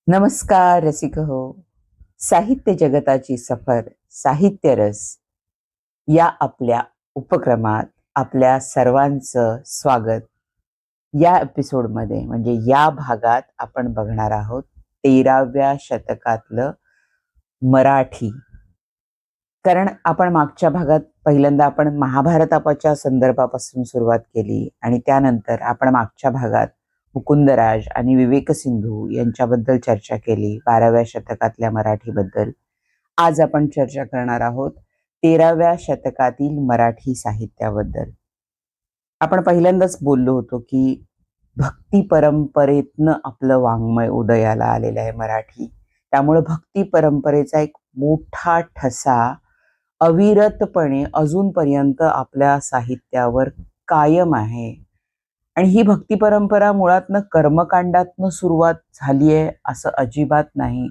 नमस्कार रसिक हो. साहित्य जगताची सफर साहित्य रस या आपल्या उपक्रमात आपल्या सर्वांचं स्वागत. या एपिसोडमध्ये म्हणजे या भागात आपण बघणार आहोत 13व्या शतकातलं मराठी. कारण आपण मागच्या भागात पहिल्यांदा आपण महाभारताच्या संदर्भापासून सुरुवात केली आणि त्यानंतर आपण मागच्या भागात मुकुंदराज आणि विवेक सिंधू यांच्याबद्दल चर्चा केली, 12व्या शतकातल्या मराठीबद्दल. आज आपण चर्चा करणार आहोत 13व्या शतकातील मराठी साहित्याबद्दल. आपण पहिल्यांदाच बोललो होतो की भक्ती परंपरेतनं आपलं वाङ्मय उदयाला आलेलं आहे मराठी. त्यामुळे भक्ती परंपरेचा एक मोठा ठसा अविरतपणे अजूनपर्यंत आपल्या साहित्यावर कायम आहे. आणि ही भक्ती परंपरा मुळातनं कर्मकांडातनं सुरुवात झाली आहे असं अजिबात नाही.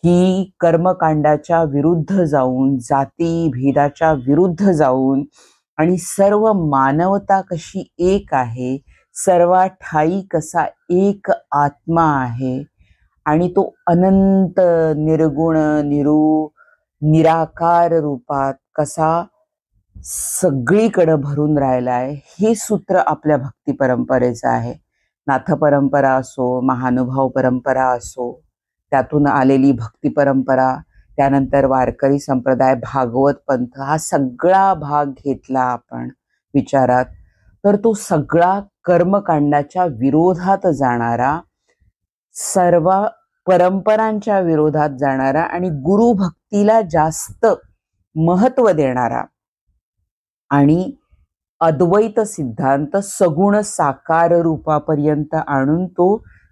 ही कर्मकांडाच्या विरुद्ध जाऊन, जाती भेदाच्या विरुद्ध जाऊन आणि सर्व मानवता कशी एक आहे, सर्वा ठाई कसा एक आत्मा आहे आणि तो अनंत निर्गुण निराकार रूपात कसा सगळीकडे भरून राहिला आहे, हे सूत्र आपल्या भक्ती परंपरेचं आहे. नाथ परंपरा असो, महानुभाव परंपरा असो, त्यातून आलेली भक्ती परंपरा, त्यानंतर वारकरी संप्रदाय, भागवत पंथ, हा सगळा भाग घेतला आपण विचारात तर तो सगळा कर्मकांडाच्या विरोधात जाणारा, सर्व परंपरांच्या विरोधात जाणारा आणि गुरुभक्तीला जास्त महत्व देणारा आणि अद्वैत सिद्धांत सगुण साकार रूपापर्यंत आणून तो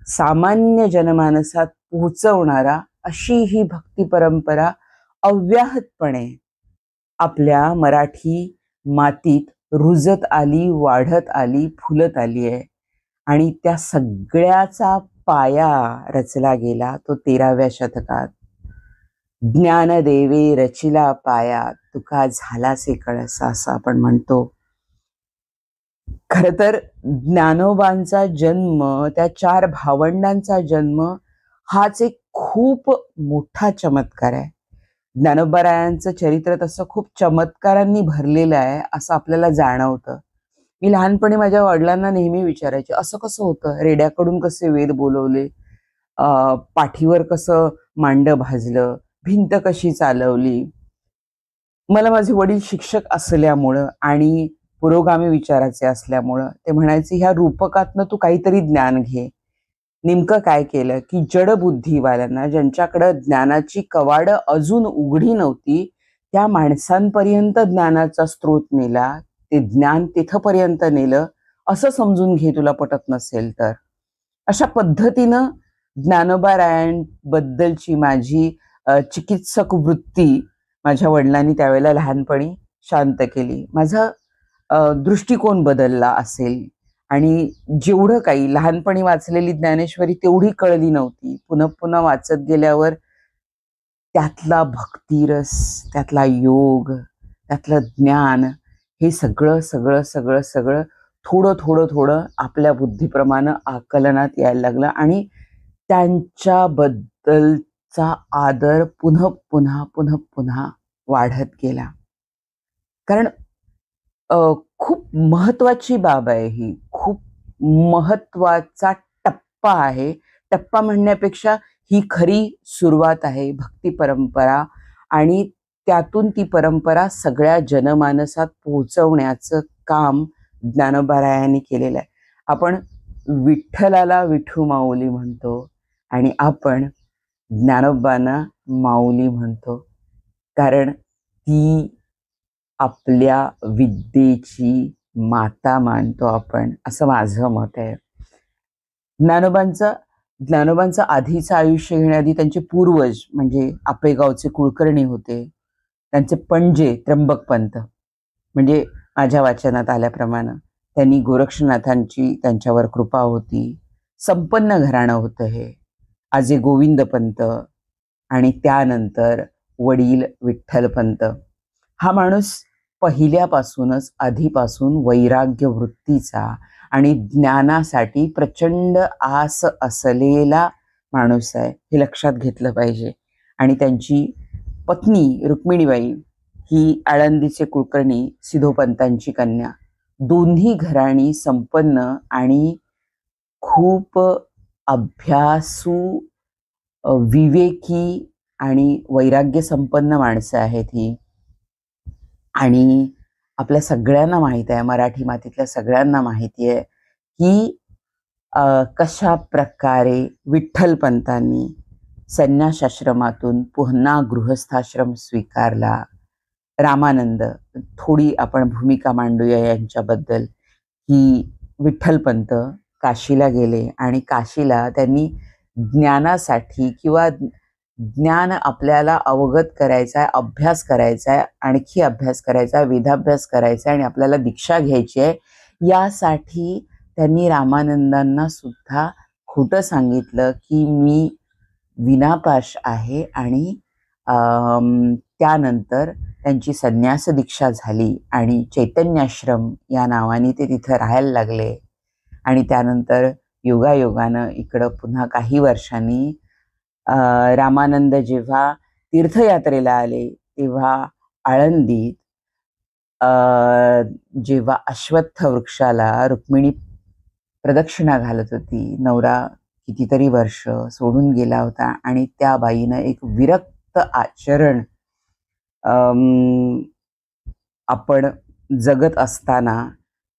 सामान्य जनमानसात पोहोचवणारा, अशी ही भक्ती परंपरा अव्याहतपणे आपल्या मराठी मातीत रुजत आली, वाढत आली, फुलत आली आहे. आणि त्या सगळ्याचा पाया रचला गेला तो 13व्या शतकात. ज्ञानदेवे रचिला पाया, तुका झालासे कळसा, असं आपण म्हणतो. खर तर ज्ञानोबांचा जन्म, त्या 4 भावंडांचा जन्म हाच एक खूप मोठा चमत्कार आहे. ज्ञानोबारायांचं चरित्र तसं खूप चमत्कारांनी भरलेलं आहे असं आपल्याला जाणवतं. मी लहानपणी माझ्या वडिलांना नेहमी विचारायचे, असं कसं होतं, रेड्याकडून कसे वेद बोलवले, पाठीवर कसं मांड भाजलं, भिंत कशी चालवली. मला माझे वडील शिक्षक असल्यामुळं आणि पुरोगामी विचाराचे असल्यामुळं ते म्हणायचे, ह्या रूपकातनं तू काहीतरी ज्ञान घे. नेमकं काय केलं की जडबुद्धीवाल्यांना, ज्यांच्याकडं ज्ञानाची कवाडं अजून उघडी नव्हती, त्या माणसांपर्यंत ज्ञानाचा स्रोत नेला, ते ज्ञान तिथपर्यंत नेलं, असं समजून घे तुला पटत नसेल तर. अशा पद्धतीनं ज्ञानोबारायांबद्दलची माझी चिकित्सक वृत्ती माझ्या वडिलांनी त्यावेळेला लहानपणी शांत केली. माझा दृष्टिकोन बदलला असेल आणि जेवढं काही लहानपणी वाचलेली ज्ञानेश्वरी तेवढी कळली नव्हती. पुन्हा पुन्हा वाचत गेल्यावर त्यातला भक्तिरस, त्यातला योग, त्यातलं ज्ञान, हे सगळं सगळं सगळं सगळं थोडं थोडं थोडं आपल्या बुद्धीप्रमाणे आकलनात यायला लागलं आणि त्यांच्याबद्दलचा आदर पुन्हा पुन्हा पुन्हा पुन्हा वाढत गेला. कारण खूप महत्वाची बाब आहे ही, खूप महत्वाचा टप्पा आहे. टप्पा म्हणण्यापेक्षा ही खरी सुरुवात आहे भक्ती परंपरा, आणि त्यातून ती परंपरा सगळ्या जनमानसात पोहोचवण्याचं काम ज्ञानोबारायांनी केलेलं आहे. आपण विठ्ठलाला विठू माऊली म्हणतो आणि आपण ज्ञानोबांना माऊली म्हणतो, कारण ती आपल्या विद्येची माता मानतो आपण, असं माझं मत आहे. ज्ञानोबांचं आधीचं आयुष्य घेण्याआधी त्यांचे पूर्वज म्हणजे आपेगावचे कुलकर्णी होते. त्यांचे पणजे त्र्यंबकपंत, म्हणजे माझ्या वाचनात आल्याप्रमाणे त्यांनी गोरक्षनाथांची त्यांच्यावर कृपा होती. संपन्न घराणं होतं हे. आजे गोविंदपंत आणि त्यानंतर वडील विठ्ठलपंत. हा माणूस पहिल्यापासूनच आधीपासून वैराग्य वृत्तीचा आणि ज्ञानासाठी प्रचंड आस असलेला माणूस आहे हे लक्षात घेतलं पाहिजे. आणि त्यांची पत्नी रुक्मिणीबाई ही आळंदीचे कुलकर्णी सिद्धोपंतांची कन्या. दोन्ही घराणी संपन्न आणि खूप अभ्यासू, विवेकी आणि वैराग्य संपन्न माणसं आहेत ही. आणि आपल्या सगळ्यांना माहित आहे, मराठी मातीतल्या सगळ्यांना माहिती आहे की कशा प्रकारे विठ्ठलपंतांनी संन्यासाश्रमातून पुन्हा गृहस्थाश्रम स्वीकारला. रामानंद, थोडी आपण भूमिका मांडूया यांच्याबद्दल, की विठ्ठलपंत काशीला गेले आणि काशीला त्यांनी ज्ञानासाठी किंवा ज्ञान आपल्याला अवगत करायचं आहे, अभ्यास करायचा आहे, आणखी अभ्यास करायचा आहे, वेदाभ्यास करायचा आहे आणि आपल्याला दीक्षा घ्यायची आहे, यासाठी त्यांनी रामानंदांना सुद्धा खोटं सांगितलं की मी विनापाश आहे. आणि त्यानंतर त्यांची संन्यास दीक्षा झाली आणि चैतन्याश्रम या नावाने ते तिथं राहायला लागले. आणि त्यानंतर योगायोगानं इकडं पुन्हा काही वर्षांनी रामानंद जेव्हा तीर्थयात्रेला आले तेव्हा आळंदीत जेव्हा अश्वत्थ वृक्षाला रुक्मिणी प्रदक्षिणा घालत होती, नवरा कितीतरी वर्ष सोडून गेला होता आणि त्या बाईनं एक विरक्त आचरण आपण जगत असताना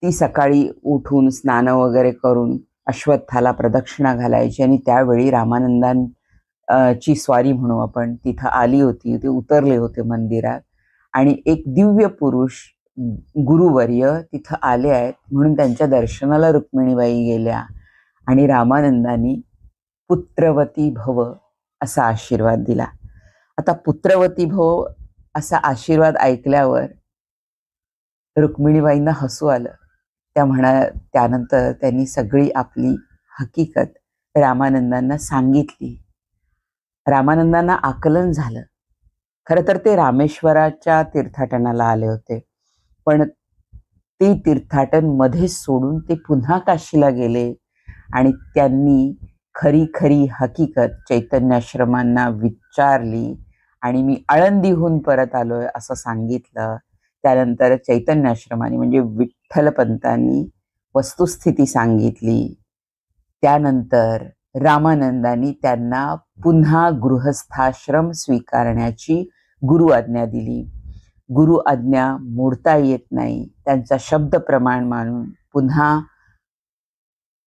ती सकाळी उठून स्नान वगैरे करून अश्वत्थाला प्रदक्षिणा घालायची. आणि त्यावेळी रामानंदांची स्वारी म्हणू आपण तिथं आली होती, ते उतरले होते मंदिरात आणि एक दिव्य पुरुष गुरुवर्य तिथं आले आहेत म्हणून त्यांच्या दर्शनाला रुक्मिणीबाई गेल्या आणि रामानंदांनी पुत्रवती भव असा आशीर्वाद दिला. आता पुत्रवती भव असा आशीर्वाद ऐकल्यावर रुक्मिणीबाईंना हसू आलं. त्यानंतर त्यांनी सगळी आपली हकीकत रामानंदांना सांगितली. रामानंदांना आकलन झालं. खरं तर ते रामेश्वराच्या तीर्थाटनाला आले होते, पण ते तीर्थाटन मध्येच सोडून ते पुन्हा काशीला गेले आणि त्यांनी खरी खरी हकीकत चैतन्याश्रमांना विचारली आणि मी आळंदीहून परत आलोय असं सांगितलं. त्यानंतर चैतन्याश्रमाने म्हणजे विठ्ठलपंतांनी वस्तुस्थिती सांगितली. त्यानंतर रामानंदांनी त्यांना पुन्हा गृहस्थाश्रम स्वीकारण्याची गुरु आज्ञा दिली. गुरु आज्ञा मोडता येत नाही, त्यांचा शब्द प्रमाण मानून पुन्हा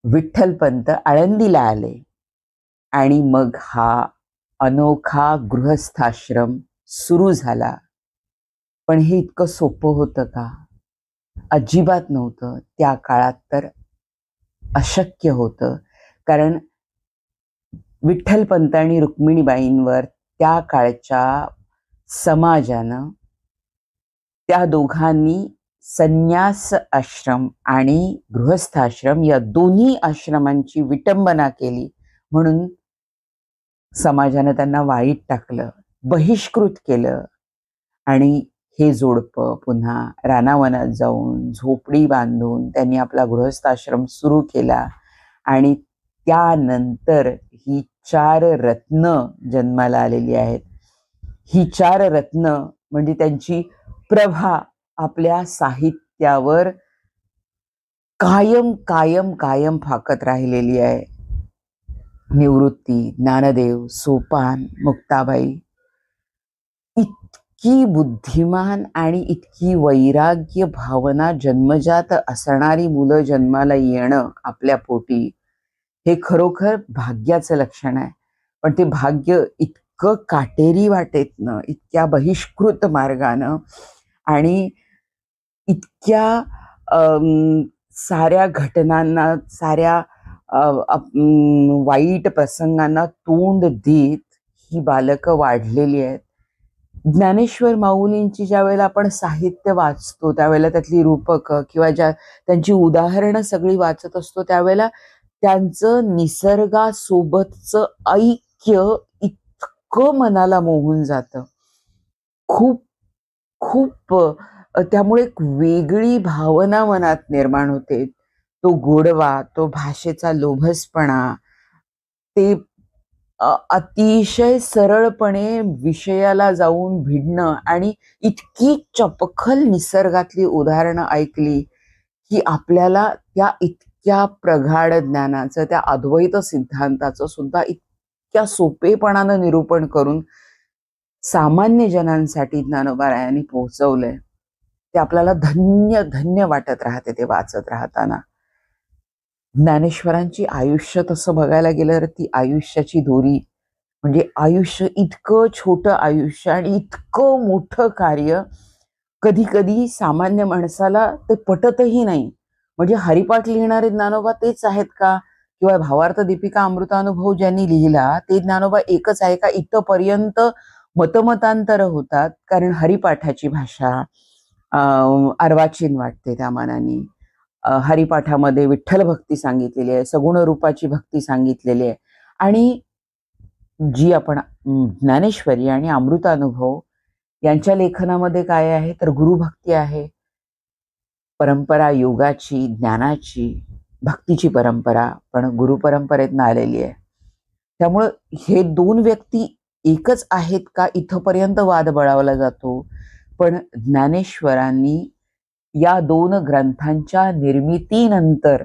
विठ्ठलपंत आळंदीला आले आणि मग हा अनोखा गृहस्थाश्रम सुरू झाला. पण हे इतकं सोपं होतं का? अजिबात नव्हतं. त्या काळात तर अशक्य होतं, कारण विठ्ठलपंत आणि रुक्मिणीबाईंवर त्या काळच्या समाजानं त्या दोघांनी संन्यास आश्रम आणि गृहस्थाश्रम या दोन्ही आश्रमांची विटंबना केली म्हणून समाजानं त्यांना वाईट टाकलं, बहिष्कृत केलं. आणि हे जोडपं पुन्हा रानावनात जाऊन झोपडी बांधून त्यांनी आपला गृहस्थाश्रम सुरू केला. आणि त्यानंतर ही 4 रत्न जन्माला आलेली आहेत. ही 4 रत्न म्हणजे त्यांची प्रभा आपल्या साहित्यावर कायम कायम कायम फाकत राहिलेली आहे. निवृत्ती, ज्ञानदेव, सोपान, मुक्ताबाई. इतकी बुद्धिमान आणि इतकी वैराग्य भावना जन्मजात असणारी मुलं जन्माला येणं आपल्या पोटी हे खरोखर भाग्याचं लक्षण आहे. पण ते भाग्य इतकं काटेरी वाटेतनं, इतक्या बहिष्कृत मार्गानं आणि इतक्या साऱ्या घटनांना, साऱ्या वाईट प्रसंगांना तोंड देत ही बालकं वाढलेली आहेत. ज्ञानेश्वर माऊलींची ज्या वेळेला आपण साहित्य वाचतो त्यावेळेला त्यातली रूपकं किंवा त्यांची उदाहरणं सगळी वाचत असतो त्यावेळेला त्यांचं निसर्गासोबतचं ऐक्य इतकं मनाला मोहून जातं. खूप खूप त्यामुळे एक वेगळी भावना मनात निर्माण होते. तो गोडवा, तो भाषेचा लोभसपणा, ते अतिशय सरळपणे विषयाला जाऊन भिडणं आणि इतकी चपखल निसर्गातली उदाहरणं ऐकली की आपल्याला त्या इतक्या प्रगाढ ज्ञानाचं, त्या अद्वैत सिद्धांताचं सुद्धा इतक्या सोपेपणानं निरूपण करून सामान्य जनांसाठी ज्ञानोबारायांनी पोहोचवलंय, ते आपल्याला धन्य धन्य वाटत राहते ते वाचत राहताना. ज्ञानेश्वरांची आयुष्य तसं बघायला गेलं तर ती आयुष्याची दोरी, म्हणजे आयुष्य इतकं छोटं आयुष्य आणि इतकं मोठं कार्य, कधी कधी सामान्य माणसाला ते पटतही नाही. म्हणजे हरिपाठ लिहिणारे ज्ञानोबा तेच आहेत का, किंवा भावार्थ दीपिका अमृतानुभव ज्यांनी लिहिला ते ज्ञानोबा एकच आहे का, इथपर्यंत मतमतांतर होतात. कारण हरिपाठाची भाषा अर्वाचीन वाटते त्या मानाने. हरिपाठामध्ये विठ्ठल भक्ती सांगितलेली आहे, सगुण रूपाची भक्ती सांगितलेली आहे. आणि जी आपण ज्ञानेश्वरी आणि अमृतानुभव यांच्या लेखनामध्ये काय आहे तर गुरुभक्ती आहे. परंपरा योगाची, ज्ञानाची, भक्तीची परंपरा पण गुरु परंपरेतनं आलेली आहे. त्यामुळं हे दोन व्यक्ती एकच आहेत का इथपर्यंत वाद बळावला जातो. पण ज्ञानेश्वरांनी या दोन ग्रंथांच्या निर्मितीनंतर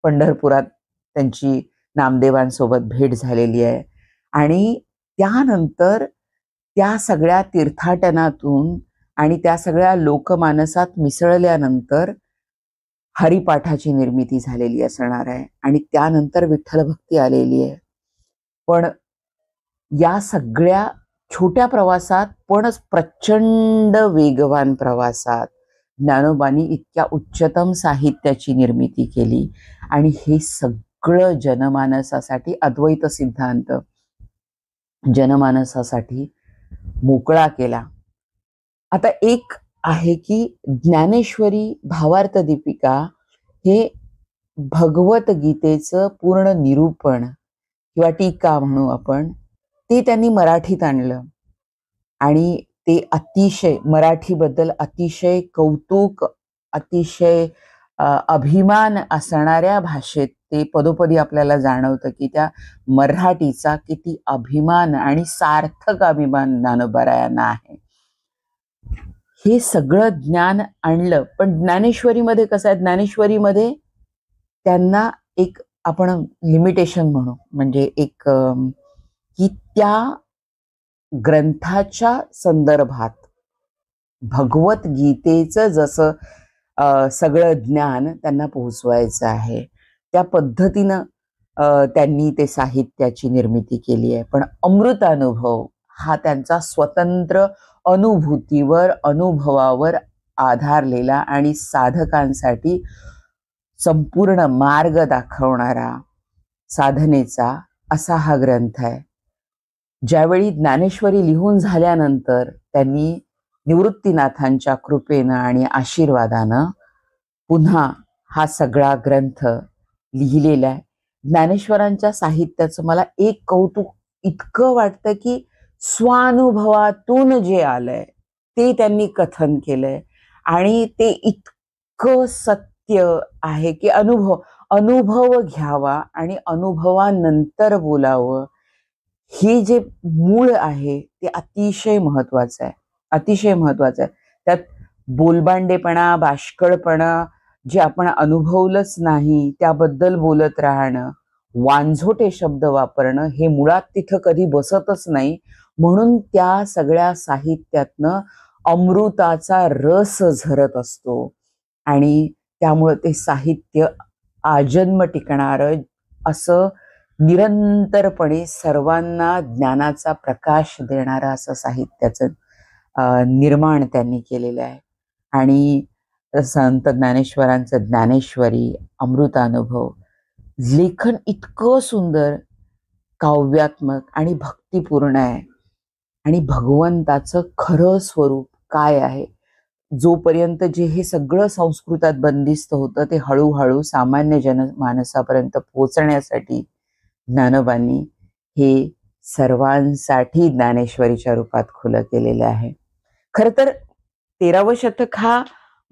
पंढरपुरात त्यांची नामदेवांसोबत भेट झालेली आहे आणि त्यानंतर त्या सगळ्या तीर्थाटनातून आणि त्या सगळ्या लोकमानसात मिसळल्यानंतर हरिपाठाची निर्मिती झालेली असणार आहे आणि त्यानंतर विठ्ठल भक्ती आलेली आहे. पण या सगळ्या छोट्या प्रवासात पण प्रचंड वेगवान प्रवासात ज्ञानोबांनी इतक्या उच्चतम साहित्याची निर्मिती केली आणि हे सगळं जनमानसासाठी अद्वैत सिद्धांत जनमानसासाठी मोकळा केला. आता एक आहे की ज्ञानेश्वरी भावार्थ दीपिका हे भगवद्गीतेचं पूर्ण निरूपण किंवा टीका म्हणू आपण, ते त्यांनी मराठीत आणलं आणि ते अतिशय मराठीबद्दल अतिशय कौतुक, अतिशय अभिमान असणाऱ्या भाषेत ते पदोपदी आपल्याला जाणवतं की त्या मराठीचा किती अभिमान आणि सार्थक अभिमान ज्ञानोबारायांना आहे. हे सगळं ज्ञान आणलं. पण ज्ञानेश्वरीमध्ये कसं आहे, ज्ञानेश्वरीमध्ये त्यांना एक आपण लिमिटेशन म्हणू, म्हणजे एक की त्या ग्रंथाच्या संदर्भात भगवद्गीतेचं जसं सगळं ज्ञान त्यांना पोहोचवायचं आहे त्या पद्धतीनं त्यांनी ते साहित्याची निर्मिती केली आहे. पण अमृतानुभव हा त्यांचा स्वतंत्र अनुभूतीवर, अनुभवावर आधारलेला आणि साधकांसाठी संपूर्ण मार्ग दाखवणारा साधनेचा असा हा ग्रंथ आहे. ज्यावेळी ज्ञानेश्वरी लिहून झाल्यानंतर त्यांनी निवृत्तीनाथांच्या कृपेनं आणि आशीर्वादानं पुन्हा हा सगळा ग्रंथ लिहिलेला आहे. ज्ञानेश्वरांच्या साहित्याचं मला एक कौतुक इतकं वाटतं की स्वानुभवातून जे आलंय ते त्यांनी कथन केलंय आणि ते इतकं सत्य आहे की अनुभव घ्यावा आणि अनुभवानंतर बोलावं, हे जे मूळ आहे ते अतिशय महत्वाचं आहे, अतिशय महत्वाचं आहे. त्यात बोलबांडेपणा, बाष्कळपणा जे आपण अनुभवलंच नाही त्याबद्दल बोलत राहणं, वांझोटे शब्द वापरणं हे मुळात तिथं कधी बसतच नाही. म्हणून त्या सगळ्या साहित्यातनं अमृताचा रस झरत असतो आणि त्यामुळं ते साहित्य आजन्म टिकणारं असं निरंतरपणे सर्वांना ज्ञानाचा प्रकाश देणारं असं साहित्याचं निर्माण त्यांनी केलेलं आहे. आणि संत ज्ञानेश्वरांचं ज्ञानेश्वरी, अमृतानुभव लेखन इतकं सुंदर, काव्यात्मक आणि भक्तिपूर्ण आहे. आणि भगवंताचं खरं स्वरूप काय आहे, जोपर्यंत जे हे सगळं संस्कृतात बंदिस्त होतं ते हळूहळू सामान्य जनमानसापर्यंत पोहोचण्यासाठी ज्ञानोबांनी हे सर्वांसाठी ज्ञानेश्वरीच्या रूपात खुलं केलेलं आहे. खरं तर 13वं शतक हा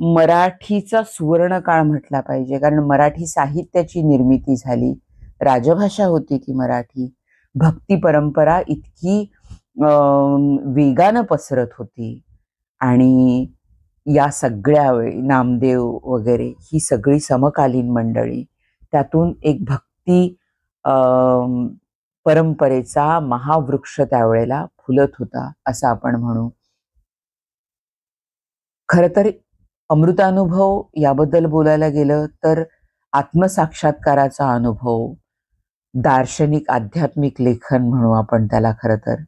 मराठीचा सुवर्ण काळ म्हटला पाहिजे, कारण मराठी साहित्याची निर्मिती झाली, राजभाषा होती ती मराठी. भक्ती परंपरा इतकी वेगानं पसरत होती आणि या सगळ्या वेळी नामदेव वगैरे ही सगळी समकालीन मंडळी त्यातून एक भक्ती परंपरेचा महावृक्ष त्यावेळेला फुलत होता असं आपण म्हणू. खरं तर अमृतानुभव याबद्दल बोलायला गेलं तर आत्मसाक्षात्काराचा अनुभव, दार्शनिक आध्यात्मिक लेखन म्हणू आपण त्याला खरं तर.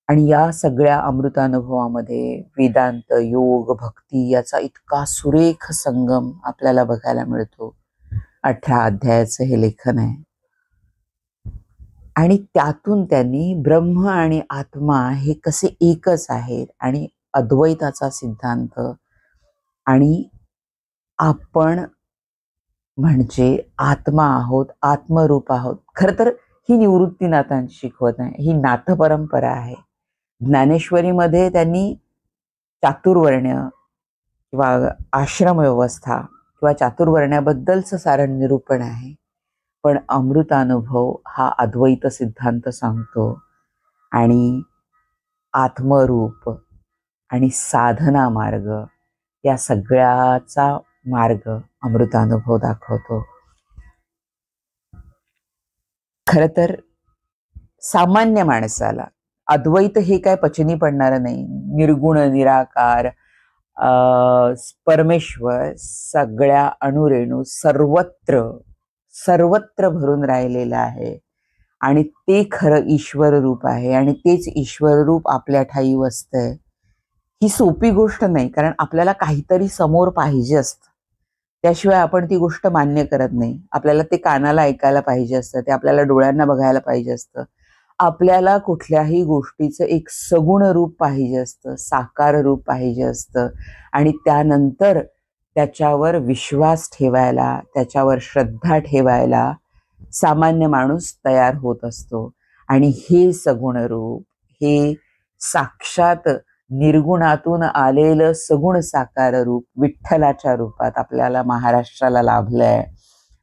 आणि या सगळ्या अमृतानुभवामध्ये वेदांत, योग, भक्ती याचा इतका सुरेख संगम आपल्याला बघायला मिळतो. 18 अध्यायाचं हे लेखन आहे. आणि त्यातून त्यांनी ब्रह्म आणि आत्मा हे कसे एकच आहेत आणि अद्वैताचा सिद्धांत आणि आपण म्हणजे आत्मा आहोत, आत्मरूप आहोत. खरं तर ही निवृत्तीनाथांची शिकवत नाही, ही नाथ परंपरा आहे. ज्ञानेश्वरीमध्ये त्यांनी चातुर्वर्ण्य किंवा आश्रम व्यवस्था किंवा चातुर्वर्ण्याबद्दलचं सारण निरूपण आहे. पण अमृतानुभव हा अद्वैत सिद्धांत सांगतो आणि आत्मरूप आणि साधना मार्ग या सगळ्याचा मार्ग अमृतानुभव दाखवतो. खरं तर सामान्य माणसाला अद्वैत हे काय पचनी पडणारं नाही. निर्गुण, निराकार, परमेश्वर सगळ्या अणुरेणू सर्वत्र भरून राहिलेलं आहे आणि ते खरं ईश्वर रूप आहे आणि तेच ईश्वर रूप आपल्या ठायी वसतंय. ही सोपी गोष्ट नाही, कारण आपल्याला काहीतरी समोर पाहिजे असतं, त्याशिवाय आपण ती गोष्ट मान्य करत नाही. आपल्याला ते कानाला ऐकायला पाहिजे असतं, ते आपल्याला डोळ्यांना बघायला पाहिजे असतं, आपल्याला कुठल्याही गोष्टीचं एक सगुण रूप पाहिजे असतं, साकार रूप पाहिजे असतं आणि त्यानंतर त्याच्यावर विश्वास ठेवायला, त्याच्यावर श्रद्धा ठेवायला सामान्य माणूस तयार होत असतो. आणि हे सगुण रूप, हे साक्षात निर्गुणातून आलेलं सगुण साकार रूप विठ्ठलाच्या रूपात आपल्याला महाराष्ट्राला लाभलंय.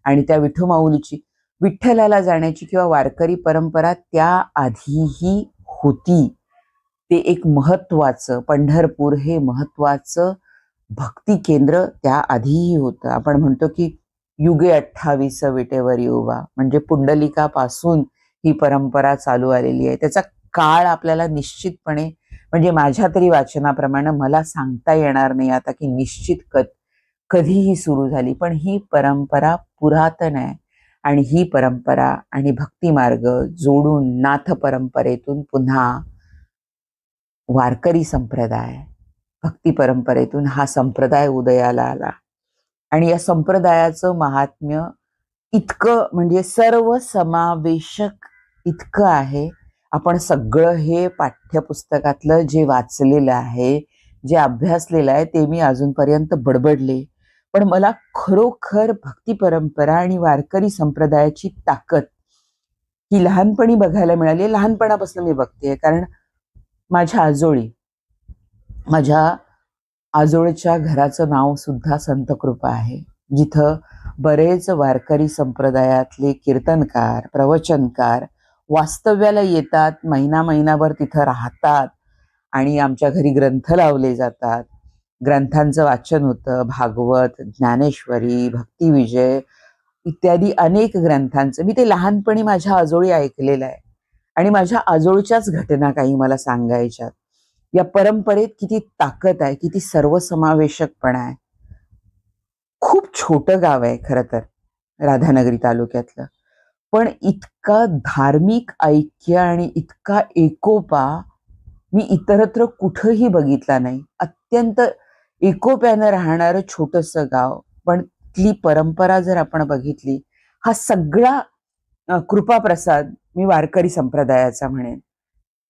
आणि त्या विठुमाऊलीची विठ्ठलाला जाण्याची किंवा वारकरी परंपरा त्या आधीही होती. ते एक महत्वाचं, पंढरपूर हे महत्वाचं भक्ती केंद्र त्या आधीही होतं. आपण म्हणतो की युगे 28 विटेवर येऊवा, म्हणजे पुंडलिकापासून ही परंपरा चालू आलेली आहे. त्याचा काळ आपल्याला निश्चितपणे, म्हणजे माझ्या तरी वाचनाप्रमाणे मला सांगता येणार नाही आता की निश्चित कधीही सुरू झाली, पण ही परंपरा पुरातन आहे. आणि ही परंपरा आणि भक्ती मार्ग जोडून नाथ परंपरेतून पुन्हा वारकरी संप्रदाय, भक्ती परंपरेतून हा संप्रदाय उदयाला आला. आणि या संप्रदायाचं महात्म्य इतकं, म्हणजे सर्व समावेशक इतकं आहे. आपण सगळं हे पाठ्यपुस्तकातलं जे वाचलेलं आहे, जे अभ्यासलेलं आहे, ते मी अजूनपर्यंत बडबडले. पण मला खरोखर भक्ती परंपरा आणि वारकरी संप्रदायाची ताकद ही लहानपणी बघायला मिळाली. लहानपणापासून मी बघते, कारण माझ्या आजोळच्या घराचं नाव सुद्धा संत कृपा आहे, जिथं बरेच वारकरी संप्रदायातले कीर्तनकार, प्रवचनकार वास्तव्याला येतात, महिनाभर तिथं राहतात आणि आमच्या घरी ग्रंथ लावले जातात. ग्रंथांचं वाचन होतं, भागवत, ज्ञानेश्वरी, भक्तिविजय इत्यादी अनेक ग्रंथांचं. मी ते लहानपणी माझ्या आजोळी ऐकलेलं आहे आणि माझ्या आजोळच्याच घटना काही मला सांगायच्यात. या परंपरेत किती ताकद आहे, किती सर्वसमावेशकपणा आहे. खूप छोटं गाव आहे खरं तर राधानगरी तालुक्यातलं, पण इतका धार्मिक ऐक्य आणि इतका एकोपा मी इतरत्र कुठंही बघितला नाही. अत्यंत एकोप्यानं राहणारं छोटंसं गाव, पण तिथली परंपरा जर आपण बघितली, हा सगळा कृपाप्रसाद मी वारकरी संप्रदायाचा म्हणेन.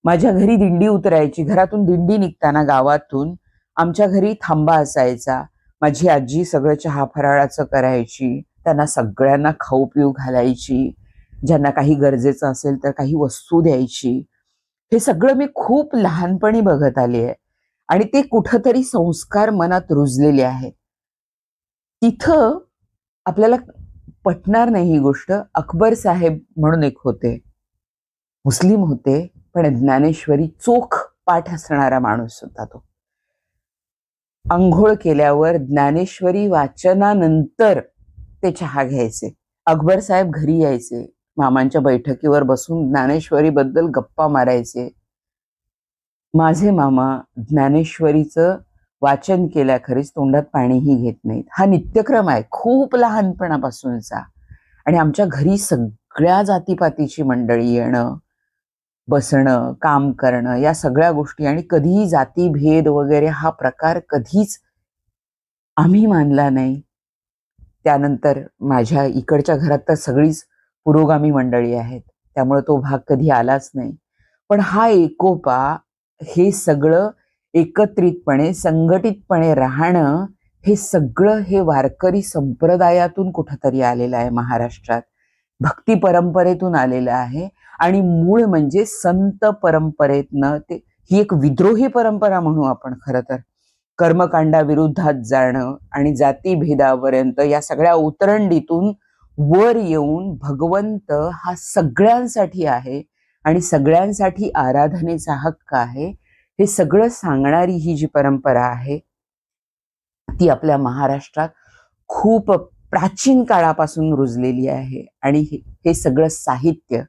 माझ्या घरी दिंडी उतरायची, घरातून दिंडी निघताना गावातून आमच्या घरी थांबा असायचा. माझी आजी सगळं चहा फराळाचं करायची, त्यांना सगळ्यांना खाऊ पिऊ घालायची, ज्यांना काही गरजेचं असेल तर काही वस्तू द्यायची. हे सगळं मी खूप लहानपणी बघत आली आहे आणि ते कुठंतरी संस्कार मनात रुजलेले आहेत. तिथं आपल्याला पटणार नाही ही गोष्ट. अकबर साहेब म्हणून एक होते, मुस्लिम होते, पण ज्ञानेश्वरी चोख पाठ असणारा माणूस होता तो. अंघोळ केल्यावर ज्ञानेश्वरी वाचनानंतर ते चहा घ्यायचे. अकबर साहेब घरी यायचे, मामांच्या बैठकीवर बसून ज्ञानेश्वरी बद्दल गप्पा मारायचे. माझे मामा ज्ञानेश्वरीचं वाचन केल्याखेरीज तोंडात पाणीही घेत नाहीत. हा नित्यक्रम आहे खूप लहानपणापासूनचा. आणि आमच्या घरी सगळ्या जातीपातीची मंडळी येणं, बसणं, काम करणं, या सगळ्या गोष्टी. आणि कधीही जातीभेद वगैरे हा प्रकार कधीच आम्ही मानला नाही. त्यानंतर माझ्या इकडच्या घरात तर सगळीच पुरोगामी मंडळी आहेत, त्यामुळे तो भाग कधी आलाच नाही. पण हा एकोपा, हे सगळं एकत्रितपणे संघटितपणे राहणं, हे सगळं हे वारकरी संप्रदायातून कुठंतरी आलेलं आहे. महाराष्ट्रात भक्ती परंपरेतून आलेलं आहे. आणि मूळ म्हणजे संत परंपरेतनं ते, ही एक विद्रोही परंपरा म्हणू आपण खरं तर. कर्मकांडाविरुद्धात जाणं आणि जातीभेदापर्यंत या सगळ्या उतरंडीतून वर येऊन भगवंत हा सगळ्यांसाठी आहे आणि सगळ्यांसाठी आराधनेचा हक्क आहे, हे सगळं सांगणारी ही जी परंपरा आहे ती आपल्या महाराष्ट्रात खूप प्राचीन काळापासून रुजलेली आहे. आणि हे सगळं साहित्य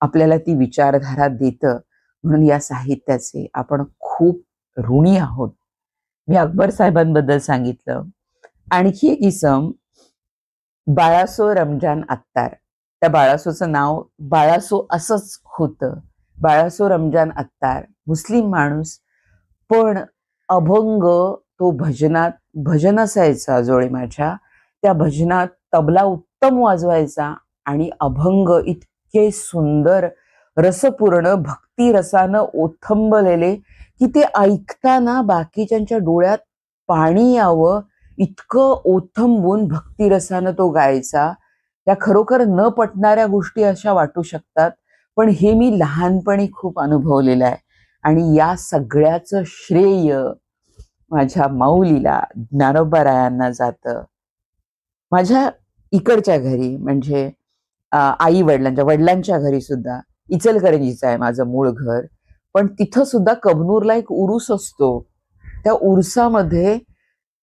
आपल्याला ती विचारधारा देतं. म्हणून या साहित्याचे आपण खूप ऋणी आहोत. मी अकबर साहेबांबद्दल सांगितलं. आणखी एक इसम बाळासो रमजान अत्तार. त्या बाळासोचं नाव बाळासो असंच होतं. बाळासो रमजान अत्तार मुस्लिम माणूस, पण अभंग तो भजनात, भजन असायचं आजोळी माझ्या, त्या भजनात तबला उत्तम वाजवायचा आणि अभंग इतके सुंदर रसपूर्ण भक्ती रसानं ओथंबलेले की ते ऐकताना बाकीच्यांच्या डोळ्यात पाणी यावं इतकं ओथंबून भक्तिरसानं तो गायचा. त्या खरोखर न पटणाऱ्या गोष्टी अशा वाटू शकतात, पण हे मी लहानपणी खूप अनुभवलेलं आहे. आणि या सगळ्याचं श्रेय माझ्या माऊलीला, ज्ञानोबारायांना जातं. माझ्या इकडच्या घरी म्हणजे आई वडिलांच्या घरी सुद्धा, इचलकरंजीचं आहे माझं मूळ घर, पण तिथं सुद्धा कबनूरला एक उरूस असतो. त्या उरसामध्ये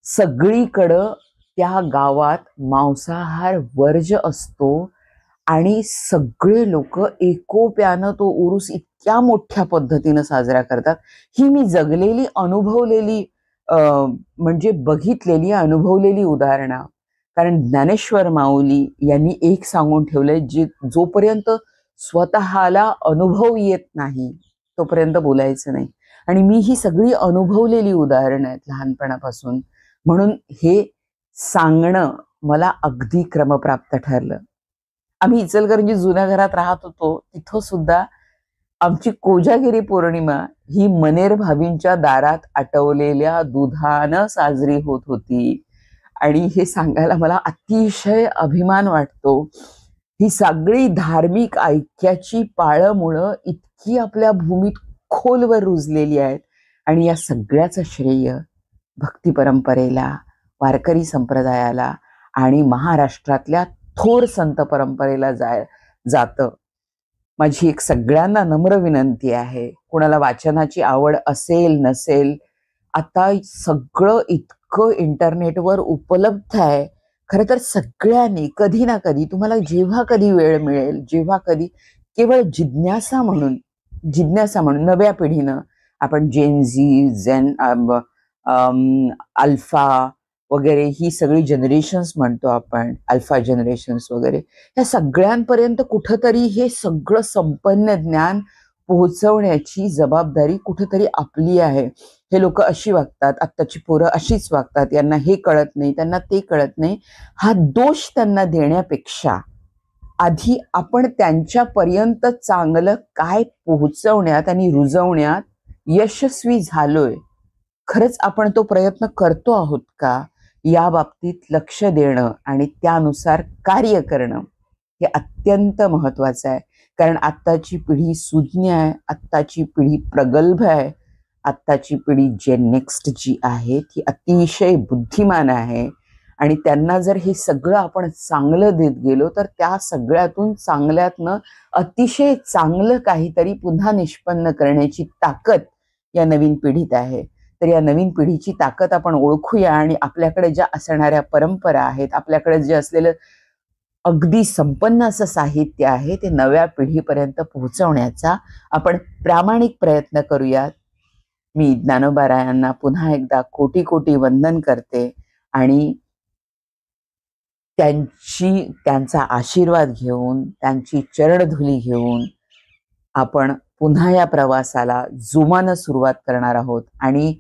सगळीकडं त्या गावात मांसाहार वर्ज असतो आणि सगळे लोक एकोप्यानं तो उरूस इतक्या मोठ्या पद्धतीनं साजरा करतात. ही मी जगलेली, अनुभवलेली, म्हणजे बघितलेली, अनुभवलेली उदाहरणं. कारण ज्ञानेश्वर माऊली यांनी एक सांगून ठेवलंय, जोपर्यंत स्वतःला अनुभव येत नाही तोपर्यंत बोलायचं नाही. आणि मी ही सगळी अनुभवलेली उदाहरणं आहेत लहानपणापासून, म्हणून हे सांगणं मला अगदी क्रमप्राप्त ठरलं. आम्ही इचलकरंजी जुन्या घरात राहत होतो, तिथं सुद्धा आमची कोजागिरी पौर्णिमा ही मनेर भाभींच्या दारात आटवलेल्या दुधानं साजरी होत होती. आणि हे सांगायला मला अतिशय अभिमान वाटतो. ही सगळी धार्मिक ऐक्याची पाळंमुळं इतकी आपल्या भूमीत खोलवर रुजलेली आहेत. आणि या सगळ्याचं श्रेय भक्ती परंपरेला, वारकरी संप्रदायाला आणि महाराष्ट्रातल्या थोर संत परंपरेला जातं. माझी एक सगळ्यांना नम्र विनंती आहे, कोणाला वाचनाची आवड असेल नसेल, आता सगळं इतकं इंटरनेटवर उपलब्ध आहे. खरं तर सगळ्यांनी कधी ना कधी, तुम्हाला जेव्हा कधी वेळ मिळेल, जेव्हा कधी, केवळ जिज्ञासा म्हणून नव्या पिढीनं, आपण जेन अल्फा वगैरे ही सगळी जनरेशन्स म्हणतो आपण, अल्फा जनरेशन्स वगैरे, ह्या सगळ्यांपर्यंत कुठंतरी हे सगळं संपन्न ज्ञान पोहोचवण्याची जबाबदारी कुठंतरी आपली आहे. हे लोक अशी वागतात, आत्ताची पोरं अशीच वागतात, यांना हे कळत नाही, त्यांना ते कळत नाही, हा दोष त्यांना देण्यापेक्षा आधी आपण त्यांच्यापर्यंत चांगलं काय पोहोचवण्यात आणि रुजवण्यात यशस्वी झालोय, खरंच आपण तो प्रयत्न करतो आहोत का, या बाबतीत लक्ष देणं आणि त्यानुसार कार्य करणं हे अत्यंत महत्वाचं आहे. कारण आत्ताची पिढी सुज्ञ आहे, आत्ताची पिढी प्रगल्भ आहे, आत्ताची पिढी जे नेक्स्ट जी आहे ती अतिशय बुद्धिमान आहे. आणि त्यांना जर हे सगळं आपण चांगलं देत गेलो तर त्या सगळ्यातून चांगल्यातनं अतिशय चांगलं काहीतरी पुन्हा निष्पन्न करण्याची ताकद या नवीन पिढीत आहे. तर या नवीन पिढीची ताकद आपण ओळखूया आणि आपल्याकडे ज्या असणाऱ्या परंपरा आहेत, आपल्याकडे जे असलेलं अगदी संपन्न असं साहित्य आहे ते नव्या पिढीपर्यंत पोहोचवण्याचा आपण प्रामाणिक प्रयत्न करूयात. मी ज्ञानोबा रायांना पुन्हा एकदा कोटी कोटी वंदन करते आणि त्यांचा आशीर्वाद घेऊन, त्यांची चरणधुली घेऊन आपण पुन्हा या प्रवासाला जोमानं सुरुवात करणार आहोत आणि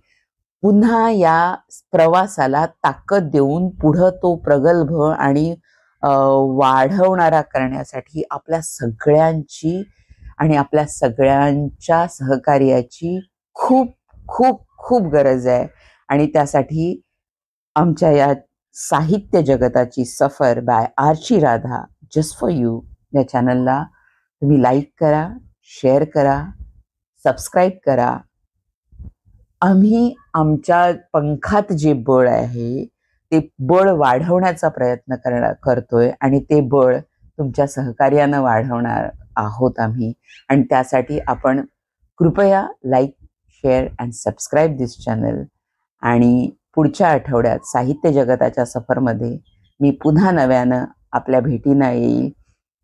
पुन्हा या प्रवासाला ताकद देऊन पुढं तो प्रगल्भ आणि वाढवणारा करण्यासाठी आपल्या सगळ्यांची आणि आपल्या सगळ्यांच्या सहकार्याची खूप खूप खूप गरज आहे. आणि त्यासाठी आमच्या या साहित्य जगताची सफर by Archi Radha just for you या चॅनलला तुम्ही लाईक करा, शेअर करा, सबस्क्राईब करा. आम्ही आमच्या पंखात जे बळ आहे ते बळ वाढवण्याचा प्रयत्न करतोय आणि ते बळ तुमच्या सहकार्यानं वाढवणार आहोत आम्ही. आणि त्यासाठी आपण कृपया like, share and subscribe this channel. आणि पुढच्या आठवड्यात साहित्य जगताच्या सफरमध्ये मी पुन्हा नव्यानं आपल्या भेटींना येईल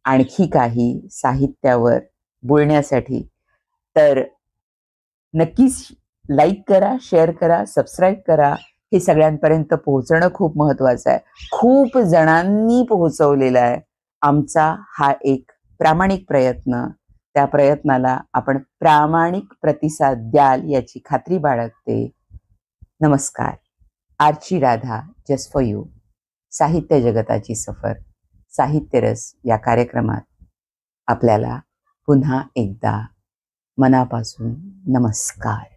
आणखी काही साहित्यावर बोलण्यासाठी. तर नक्कीच लाईक करा, शेअर करा, सबस्क्राईब करा. हे सगळ्यांपर्यंत पोहोचणं खूप महत्वाचं आहे. खूप जणांनी पोहोचवलेला आहे. आमचा हा एक प्रामाणिक प्रयत्न. त्या प्रयत्नाला आपण प्रामाणिक प्रतिसाद द्याल याची खात्री बाळगते. नमस्कार. Archi Radha just for you, साहित्य जगताची सफर, साहित्य रस या कार्यक्रमात आपल्याला पुन्हा एकदा मनापासून नमस्कार.